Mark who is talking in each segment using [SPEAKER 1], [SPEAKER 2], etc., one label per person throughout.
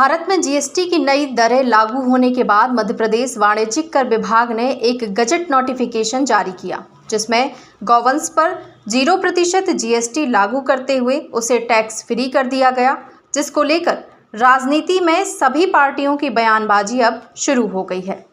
[SPEAKER 1] भारत में जीएसटी की नई दरें लागू होने के बाद मध्य प्रदेश वाणिज्यिक कर विभाग ने एक गजट नोटिफिकेशन जारी किया, जिसमें गौवंश पर 0% जीएसटी लागू करते हुए उसे टैक्स फ्री कर दिया गया, जिसको लेकर राजनीति में सभी पार्टियों की बयानबाजी अब शुरू हो गई है।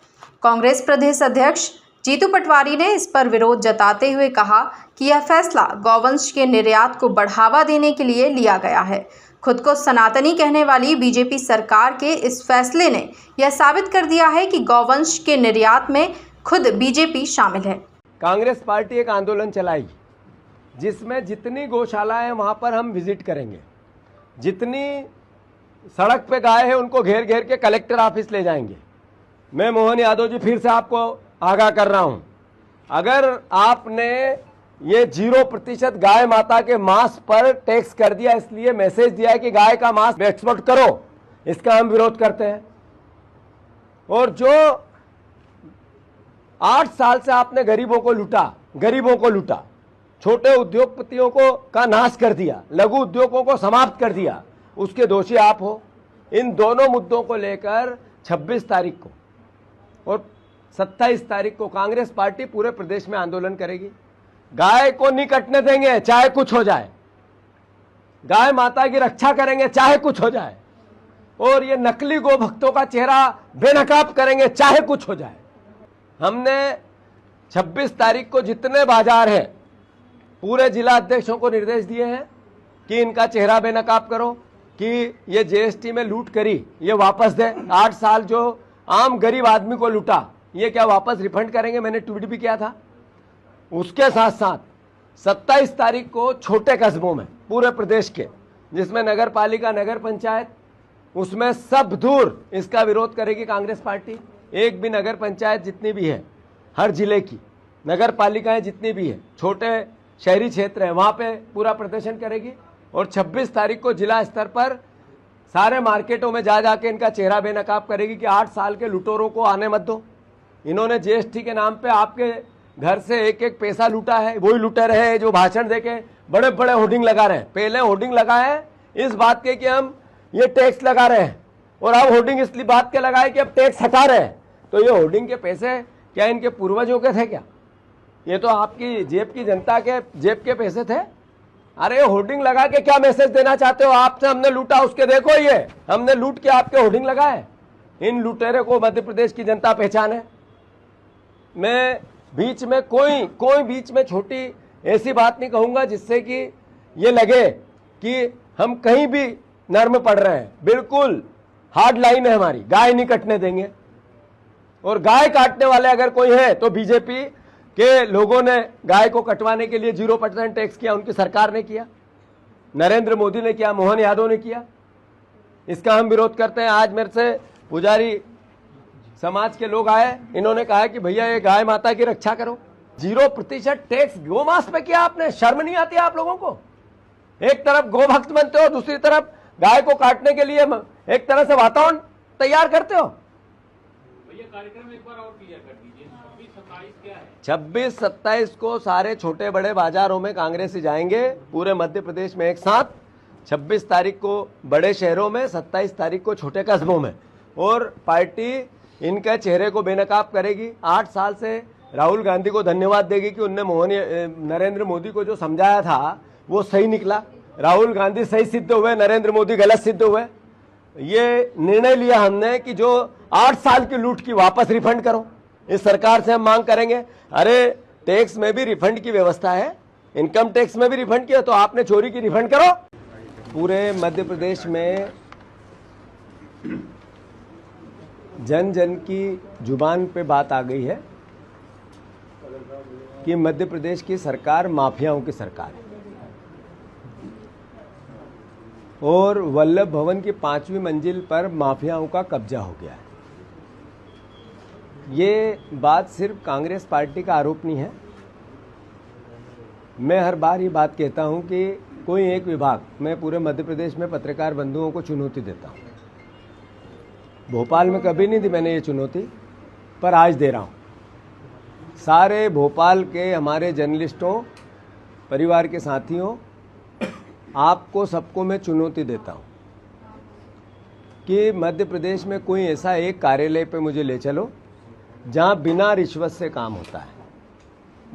[SPEAKER 1] कांग्रेस प्रदेश अध्यक्ष जीतू पटवारी ने इस पर विरोध जताते हुए कहा कि यह फैसला गौवंश के निर्यात को बढ़ावा देने के लिए लिया गया है। खुद को सनातनी कहने वाली बीजेपी सरकार के इस फैसले ने यह साबित कर दिया है कि गौवंश के निर्यात में खुद बीजेपी शामिल है।
[SPEAKER 2] कांग्रेस पार्टी एक आंदोलन चलाएगी जिसमें जितनी गौशालाएं हैं वहां पर हम विजिट करेंगे, जितनी सड़क पे गाय है उनको घेर घेर के कलेक्टर ऑफिस ले जाएंगे। मैं मोहन यादव जी फिर से आपको आगाह कर रहा हूं, अगर आपने ये 0% गाय माता के मांस पर टैक्स कर दिया, इसलिए मैसेज दिया है कि गाय का मांस एक्सपोर्ट करो, इसका हम विरोध करते हैं। और जो 8 साल से आपने गरीबों को लूटा, छोटे उद्योगपतियों का नाश कर दिया, लघु उद्योगों को समाप्त कर दिया, उसके दोषी आप हो। इन दोनों मुद्दों को लेकर 26 तारीख को और 27 तारीख को कांग्रेस पार्टी पूरे प्रदेश में आंदोलन करेगी। गाय को नहीं कटने देंगे चाहे कुछ हो जाए, गाय माता की रक्षा करेंगे चाहे कुछ हो जाए, और ये नकली गो भक्तों का चेहरा बेनकाब करेंगे चाहे कुछ हो जाए। हमने 26 तारीख को जितने बाजार हैं पूरे जिला अध्यक्षों को निर्देश दिए हैं कि इनका चेहरा बेनकाब करो, कि ये जीएसटी में लूट करी ये वापस दे। 8 साल जो आम गरीब आदमी को लूटा ये क्या वापस रिफंड करेंगे? मैंने ट्वीट भी किया था। उसके साथ साथ 27 तारीख को छोटे कस्बों में पूरे प्रदेश के, जिसमें नगर पालिका नगर पंचायत, उसमें सब दूर इसका विरोध करेगी कांग्रेस पार्टी। एक भी नगर पंचायत जितनी भी है, हर जिले की नगर पालिकाएं जितनी भी है, छोटे शहरी क्षेत्र है, वहाँ पे पूरा प्रदर्शन करेगी। और 26 तारीख को जिला स्तर पर सारे मार्केटों में जा जाके इनका चेहरा बेनकाब करेगी कि 8 साल के लुटेरों को आने मत दो। इन्होंने जीएसटी के नाम पे आपके घर से एक एक पैसा लूटा है, वही लुटेरे हैं जो भाषण देके बड़े बड़े होर्डिंग लगा रहे हैं। पहले होर्डिंग लगाए इस बात के कि हम ये टैक्स लगा रहे हैं, और अब होर्डिंग इसलिए बात के लगाए कि अब टैक्स हटा रहे हैं। तो ये होर्डिंग के पैसे क्या इनके पूर्वजों के थे क्या? ये तो आपकी जेब की जनता के जेब के पैसे थे। अरे होर्डिंग लगा के क्या मैसेज देना चाहते हो? आपसे हमने लूटा, उसके देखो ये हमने लूट के आपके होर्डिंग लगाए। इन लुटेरे को मध्य प्रदेश की जनता पहचाने। मैं बीच में कोई बीच में छोटी ऐसी बात नहीं कहूंगा जिससे कि ये लगे कि हम कहीं भी नर्म पड़ रहे हैं। बिल्कुल हार्ड लाइन है हमारी, गाय नहीं कटने देंगे। और गाय काटने वाले अगर कोई है तो बीजेपी के लोगों ने गाय को कटवाने के लिए 0% टैक्स किया, उनकी सरकार ने किया, नरेंद्र मोदी ने किया, मोहन यादव ने किया। इसका हम विरोध करते हैं। आज मेरे से पुजारी समाज के लोग आए, इन्होंने कहा कि भैया ये गाय माता की रक्षा करो। 0% टैक्स गोमांस पे किया आपने, शर्म नहीं आती आप लोगों को? एक तरफ गोभक्त बनते हो, दूसरी तरफ गाय को काटने के लिए एक तरह से वातावरण तैयार करते हो।
[SPEAKER 3] भैया कार्यक्रम एक बार और क्लियर कर दीजिए, 26-27 क्या है?
[SPEAKER 2] 26-27 को सारे छोटे बड़े बाजारों में कांग्रेसी जाएंगे पूरे मध्य प्रदेश में एक साथ। 26 तारीख को बड़े शहरों में, 27 तारीख को छोटे कस्बों में, और पार्टी इनके चेहरे को बेनकाब करेगी। 8 साल से राहुल गांधी को धन्यवाद देगी कि उनने नरेंद्र मोदी को जो समझाया था वो सही निकला। राहुल गांधी सही सिद्ध हुए, नरेंद्र मोदी गलत सिद्ध हुए। ये निर्णय लिया हमने कि जो 8 साल की लूट की वापस रिफंड करो। इस सरकार से हम मांग करेंगे। अरे टैक्स में भी रिफंड की व्यवस्था है, इनकम टैक्स में भी रिफंड किया, तो आपने चोरी की रिफंड करो। पूरे मध्य प्रदेश में जन जन की जुबान पे बात आ गई है कि मध्य प्रदेश की सरकार माफियाओं की सरकार है, और वल्लभ भवन की 5वीं मंजिल पर माफियाओं का कब्जा हो गया है। ये बात सिर्फ कांग्रेस पार्टी का आरोप नहीं है। मैं हर बार ये बात कहता हूं कि कोई एक विभाग, मैं पूरे मध्य प्रदेश में पत्रकार बंधुओं को चुनौती देता हूं। भोपाल में कभी नहीं दी मैंने ये चुनौती, पर आज दे रहा हूं। सारे भोपाल के हमारे जर्नलिस्टों, परिवार के साथियों, आपको सबको मैं चुनौती देता हूं कि मध्य प्रदेश में कोई ऐसा एक कार्यालय पे मुझे ले चलो जहाँ बिना रिश्वत से काम होता है,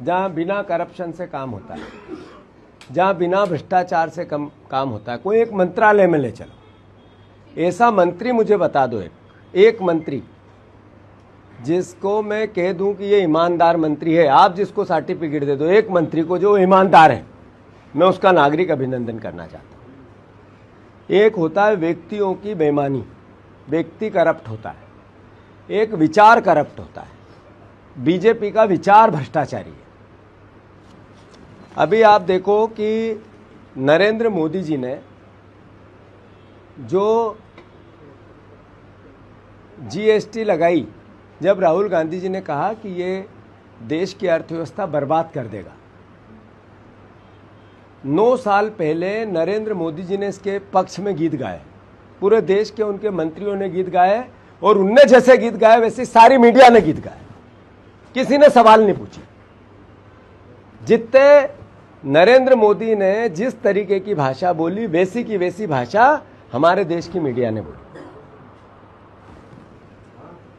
[SPEAKER 2] जहाँ बिना करप्शन से काम होता है, जहाँ बिना भ्रष्टाचार से काम होता है। कोई एक मंत्रालय में ले चलो, ऐसा मंत्री मुझे बता दो, एक मंत्री जिसको मैं कह दूं कि ये ईमानदार मंत्री है। आप जिसको सर्टिफिकेट दे दो, एक मंत्री को जो ईमानदार है, मैं उसका नागरिक अभिनंदन करना चाहता हूँ। एक होता है व्यक्तियों की बेईमानी, व्यक्ति करप्ट होता है, एक विचार करप्ट होता है। बीजेपी का विचार भ्रष्टाचारी है। अभी आप देखो कि नरेंद्र मोदी जी ने जो जीएसटी लगाई, जब राहुल गांधी जी ने कहा कि ये देश की अर्थव्यवस्था बर्बाद कर देगा, 9 साल पहले नरेंद्र मोदी जी ने इसके पक्ष में गीत गाए, पूरे देश के उनके मंत्रियों ने गीत गाए, और उनने जैसे गीत गाए वैसे सारी मीडिया ने गीत गाए, किसी ने सवाल नहीं पूछे। जितने नरेंद्र मोदी ने जिस तरीके की भाषा बोली, वैसी की वैसी भाषा हमारे देश की मीडिया ने बोली।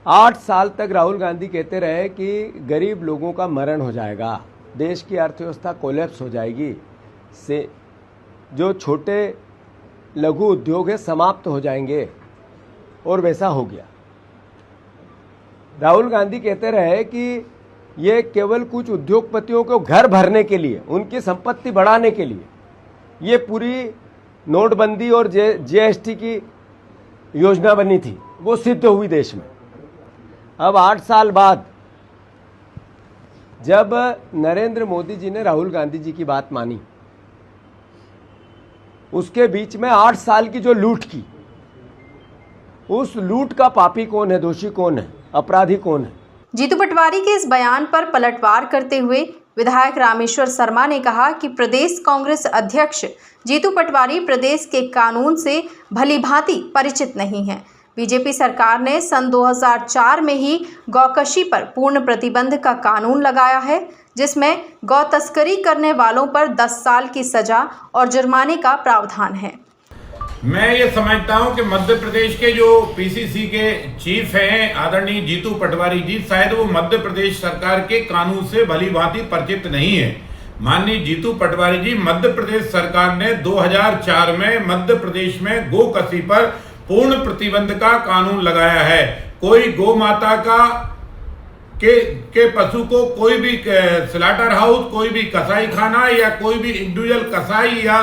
[SPEAKER 2] 8 साल तक राहुल गांधी कहते रहे कि गरीब लोगों का मरण हो जाएगा, देश की अर्थव्यवस्था कोलैप्स हो जाएगी, से जो छोटे लघु उद्योग है समाप्त हो जाएंगे, और वैसा हो गया। राहुल गांधी कहते रहे कि ये केवल कुछ उद्योगपतियों को घर भरने के लिए, उनकी संपत्ति बढ़ाने के लिए ये पूरी नोटबंदी और जीएसटी की योजना बनी थी, वो सिद्ध हुई देश में। अब 8 साल बाद जब नरेंद्र मोदी जी ने राहुल गांधी जी की बात मानी, उसके बीच में 8 साल की जो लूट की, उस लूट का पापी कौन है, दोषी कौन है, अपराधी कौन है?
[SPEAKER 1] जीतू पटवारी के इस बयान पर पलटवार करते हुए विधायक रामेश्वर शर्मा ने कहा कि प्रदेश कांग्रेस अध्यक्ष जीतू पटवारी प्रदेश के कानून से भलीभांति परिचित नहीं हैं। बीजेपी सरकार ने सन 2004 में ही गौकशी पर पूर्ण प्रतिबंध का कानून लगाया है, जिसमें गौ तस्करी करने वालों पर 10 साल की सजा और जुर्माने का प्रावधान है।
[SPEAKER 4] मैं ये समझता हूं कि मध्य प्रदेश के जो पीसीसी के चीफ हैं आदरणीय जीतू पटवारी जी, शायद वो मध्य प्रदेश सरकार के कानून से भलीभांति परिचित नहीं है। माननीय जीतू पटवारी जी, मध्य प्रदेश सरकार ने 2004 में मध्य प्रदेश में गोकशी पर पूर्ण प्रतिबंध का कानून लगाया है। कोई गौ माता के पशु को कोई भी स्लॉटर हाउस, कोई भी कसाई खाना या कोई भी इंडिविजुअल कसाई या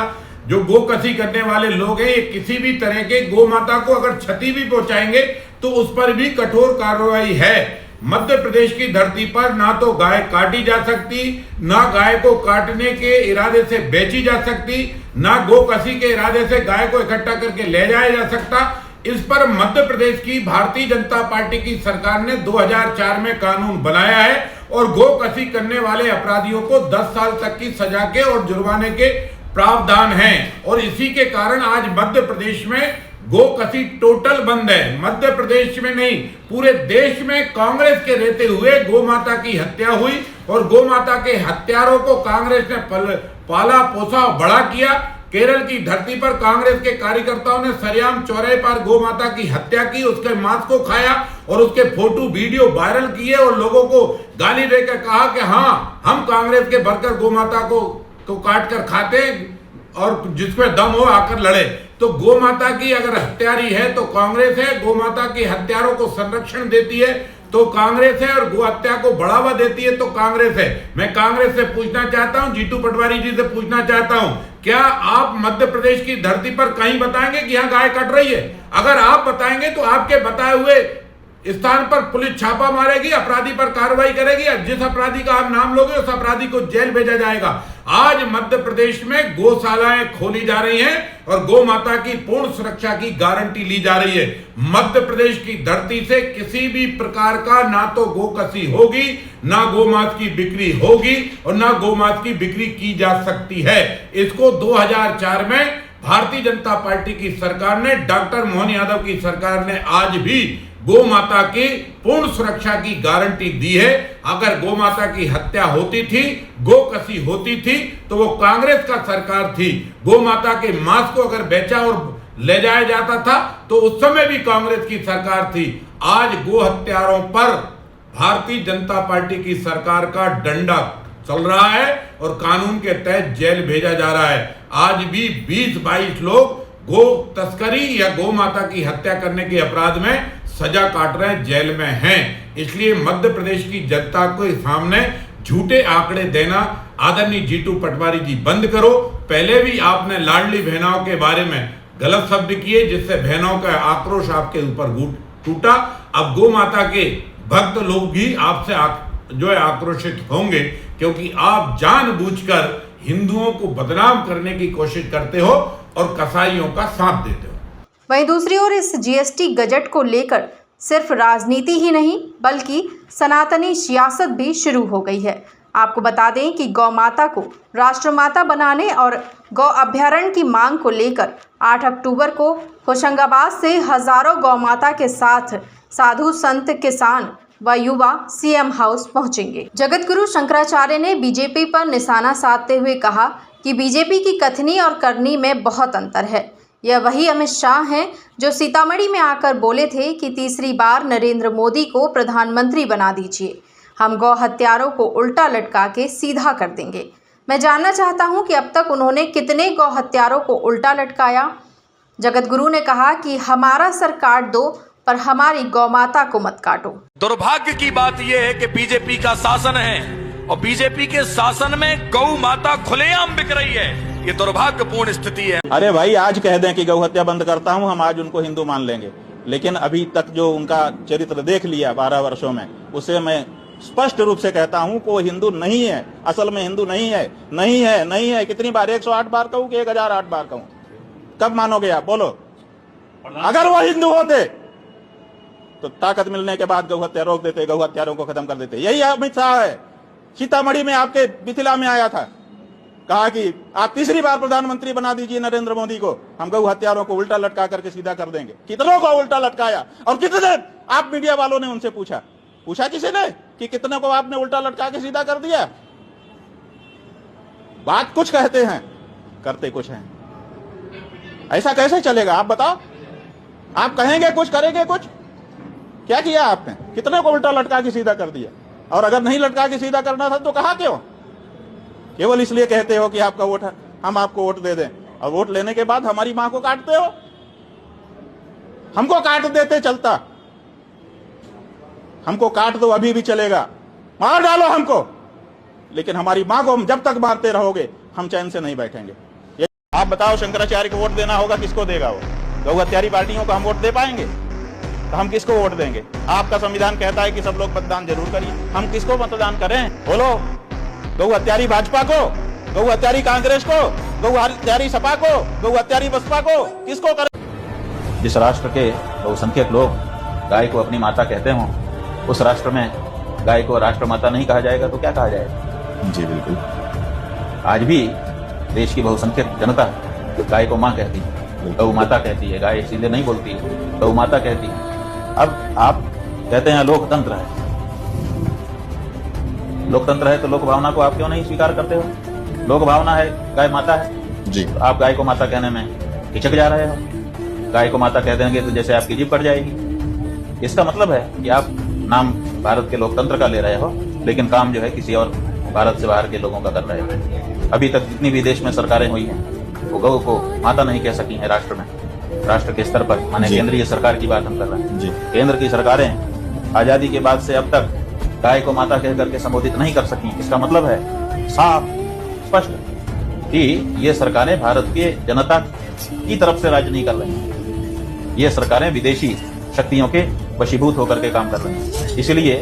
[SPEAKER 4] जो गोकशी करने वाले लोग हैं, ये किसी भी तरह के गौ माता को अगर क्षति भी पहुंचाएंगे तो उस पर भी कठोर कार्रवाई है। मध्य प्रदेश की धरती पर ना तो गाय काटी जा सकती, ना गाय को काटने के इरादे से बेची जा सकती, ना गोकशी के इरादे से गाय को इकट्ठा करके ले जाया जा सकता। इस पर मध्य प्रदेश की भारतीय जनता पार्टी की सरकार ने 2004 में कानून बनाया है और गोकशी करने वाले अपराधियों को 10 साल तक की सजा के और जुर्माने के प्रावधान है। और इसी के कारण आज मध्य प्रदेश में गोकशी टोटल बंद है। मध्य प्रदेश में नहीं, पूरे देश में कांग्रेस के रहते हुए गौ माता की हत्या हुई और गौ माता के हत्यारों को कांग्रेस ने पाला पोसा बड़ा किया। केरल की धरती पर कांग्रेस के कार्यकर्ताओं ने सरेआम चौराहे पर गौ माता की हत्या की, उसके मांस को खाया और उसके फोटो वीडियो वायरल किए और लोगों को गाली देकर कहा कि हाँ, हम कांग्रेस के वर्कर गौ माता को काट कर खाते और जिसमें दम हो आकर लड़े। तो गौ माता की अगर हत्यारी है तो कांग्रेस है, गौ माता की हत्यारों को संरक्षण देती है तो कांग्रेस है, और गौ हत्या को बढ़ावा देती है तो कांग्रेस है। मैं कांग्रेस से पूछना चाहता हूं, जीतू पटवारी जी से पूछना चाहता हूं, क्या आप मध्य प्रदेश की धरती पर कहीं बताएंगे कि यहाँ गाय कट रही है? अगर आप बताएंगे तो आपके बताए हुए स्थान पर पुलिस छापा मारेगी, अपराधी पर कार्रवाई करेगी, जिस अपराधी का आप नाम लोगे उस अपराधी को जेल भेजा जाएगा। आज मध्य प्रदेश में गौशालाएं खोली जा रही हैं और गौ माता की पूर्ण सुरक्षा की गारंटी ली जा रही है। मध्य प्रदेश की धरती से किसी भी प्रकार का ना तो गोकशी होगी, ना गौमांस की बिक्री होगी और ना गौमांस की बिक्री की जा सकती है। इसको 2004 में भारतीय जनता पार्टी की सरकार ने, डॉक्टर मोहन यादव की सरकार ने आज भी गौ माता की पूर्ण सुरक्षा की गारंटी दी है। अगर गौ माता की हत्या होती थी, गोकशी होती थी तो वो कांग्रेस का सरकार थी। गौ माता के मांस को अगर बेचा और ले जाया जाता था, तो उस समय भी कांग्रेस की सरकार थी। आज गो हत्यारों पर भारतीय जनता पार्टी की सरकार का डंडा चल रहा है और कानून के तहत जेल भेजा जा रहा है। आज भी 20-22 लोग गो तस्करी या गौ माता की हत्या करने के अपराध में सजा काट रहे हैं, जेल में हैं। इसलिए मध्य प्रदेश की जनता के सामने झूठे आंकड़े देना आदरणीय जीतू पटवारी जी बंद करो। पहले भी आपने लाडली बहनों के बारे में गलत शब्द किए, जिससे बहनों का आक्रोश आपके ऊपर टूटा। अब गौ माता के भक्त लोग भी आपसे जो है आक्रोशित होंगे, क्योंकि आप जानबूझकर हिंदुओं को बदनाम करने की कोशिश करते हो और कसाईयों का साथ देते हो।
[SPEAKER 1] वहीं दूसरी ओर इस जीएसटी गजट को लेकर सिर्फ राजनीति ही नहीं बल्कि सनातनी सियासत भी शुरू हो गई है। आपको बता दें कि गौ माता को राष्ट्रमाता बनाने और गौ अभ्यारण्य की मांग को लेकर 8 अक्टूबर को होशंगाबाद से हजारों गौ माता के साथ साधु संत किसान व युवा सीएम हाउस पहुंचेंगे। जगत गुरु शंकराचार्य ने बीजेपी पर निशाना साधते हुए कहा कि बीजेपी की कथनी और करनी में बहुत अंतर है। यह वही अमित शाह हैं जो सीतामढ़ी में आकर बोले थे कि तीसरी बार नरेंद्र मोदी को प्रधानमंत्री बना दीजिए, हम गौ हत्यारों को उल्टा लटका के सीधा कर देंगे। मैं जानना चाहता हूं कि अब तक उन्होंने कितने गौ हत्यारों को उल्टा लटकाया। जगत गुरु ने कहा कि हमारा सर काट दो पर हमारी गौ माता को मत काटो।
[SPEAKER 5] दुर्भाग्य की बात यह है कि बीजेपी का शासन है और बीजेपी के शासन में गौ माता खुलेआम बिक रही है। ये दुर्भाग्यपूर्ण स्थिति है।
[SPEAKER 6] अरे भाई, आज कह दें कि गौ हत्या बंद करता हूं, हम आज उनको हिंदू मान लेंगे, लेकिन अभी तक जो उनका चरित्र देख लिया 12 वर्षों में, उसे मैं स्पष्ट रूप से कहता हूं कि वो हिंदू नहीं है। असल में हिंदू नहीं है, नहीं है, नहीं है। कितनी बार? 108 बार कहूं कि 1008 बार कहूं? कब मानोगे आप? बोलो। अगर वो हिंदू होते तो ताकत मिलने के बाद गौ हत्या रोक देते, गौ हत्यारों को खत्म कर देते। यही अमित शाह है। सीतामढ़ी में आपके मिथिला में आया था, कहा कि आप तीसरी बार प्रधानमंत्री बना दीजिए नरेंद्र मोदी को, हम गौ हत्यारों को उल्टा लटका करके सीधा कर देंगे। कितनों को उल्टा लटकाया और कितने? आप मीडिया वालों ने उनसे पूछा किसी ने कि कितने को आपने उल्टा लटका के सीधा कर दिया? बात कुछ कहते हैं, करते कुछ हैं। ऐसा कैसे चलेगा? आप बताओ। आप कहेंगे कुछ, करेंगे कुछ। क्या किया आपने? कितने को उल्टा लटका के सीधा कर दिया? और अगर नहीं लटका के सीधा करना था तो कहा क्यों? केवल इसलिए कहते हो कि आपका वोट है, हम आपको वोट दे दें, और वोट लेने के बाद हमारी मां को काटते हो। हमको काट देते चलता, हमको काट दो अभी भी चलेगा, मार डालो हमको, लेकिन हमारी मां को जब तक मारते रहोगे हम चैन से नहीं बैठेंगे। ये आप बताओ, शंकराचार्य को वोट देना होगा, किसको देगा वो? गौ हत्यारी पार्टियों को हम वोट दे पाएंगे? तो हम किसको वोट देंगे? आपका संविधान कहता है कि सब लोग मतदान जरूर करिए, हम किसको मतदान करें? बोलो। गौ हत्यारी भाजपा को, गौ हत्यारी कांग्रेस को, गौ हत्यारी सपा को, गौ हत्यारी बसपा को, किसको करें? जिस राष्ट्र के बहुसंख्यक लोग गाय को अपनी माता कहते हों, उस राष्ट्र में गाय को राष्ट्रमाता नहीं कहा जाएगा तो क्या कहा जाएगा?
[SPEAKER 7] जी बिल्कुल।
[SPEAKER 6] आज भी देश की बहुसंख्यक जनता गाय को मां कहती है, गौ माता कहती है। गाय सीधे नहीं बोलती है, गौ माता कहती है। अब आप कहते हैं लोकतंत्र है, लोकतंत्र है तो लोक भावना को आप क्यों नहीं स्वीकार करते हो? लोक भावना है, गाय माता है
[SPEAKER 7] जी।
[SPEAKER 6] तो आप गाय को माता कहने में हिचक जा रहे हो। गाय को माता कह देंगे तो जैसे आपकी जीभ कट जाएगी। इसका मतलब है कि आप नाम भारत के लोकतंत्र का ले रहे हो, लेकिन काम जो है किसी और भारत से बाहर के लोगों का कर रहे हो। अभी तक जितनी भी देश में सरकारें हुई हैं, वो गौ को माता नहीं कह सकी हैं राष्ट्र में, राष्ट्र के स्तर पर। माने केंद्रीय सरकार की बात हम कर रहे हैं
[SPEAKER 7] जी।
[SPEAKER 6] केंद्र की सरकारें आजादी के बाद से अब तक गाय को माता कह करके संबोधित नहीं कर सकी। इसका मतलब है साफ स्पष्ट कि ये सरकारें भारत के जनता की तरफ से राज नहीं कर रही हैं। ये सरकारें विदेशी शक्तियों के वशीभूत होकर के काम कर रही हैं। इसलिए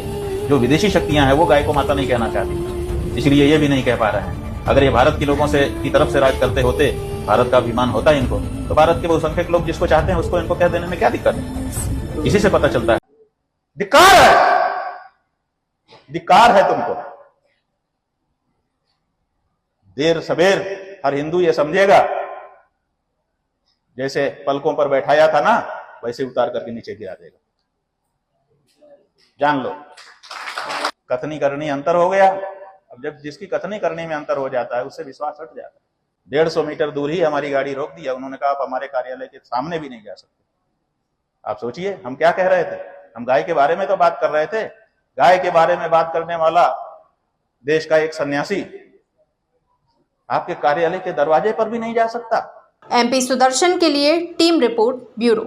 [SPEAKER 6] जो विदेशी शक्तियां हैं वो गाय को माता नहीं कहना चाहती, इसलिए ये भी नहीं कह पा रहे हैं। अगर ये भारत के लोगों से की तरफ से राज करते होते, भारत का अभिमान होता है इनको, तो भारत के बहुसंख्यक लोग जिसको चाहते हैं उसको इनको कह देने में क्या दिक्कत है? इसी से पता चलता है। धिक्कार है, धिक्कार है तुमको। देर सवेर हर हिंदू ये समझेगा, जैसे पलकों पर बैठाया था ना, वैसे उतार करके नीचे गिरा देगा। जान लो, कथनी करनी अंतर हो गया। अब जब जिसकी कथनी करने में अंतर हो जाता है, उससे विश्वास हट जाता है। 150 मीटर दूर ही हमारी गाड़ी रोक दिया। उन्होंने कहा आप हमारे कार्यालय के सामने भी नहीं जा सकते। आप सोचिए हम क्या कह रहे थे, हम गाय के बारे में तो बात कर रहे थे। गाय के बारे में बात करने वाला देश का एक सन्यासी आपके कार्यालय के दरवाजे पर भी नहीं जा सकता।
[SPEAKER 1] MP सुदर्शन के लिए टीम रिपोर्ट ब्यूरो।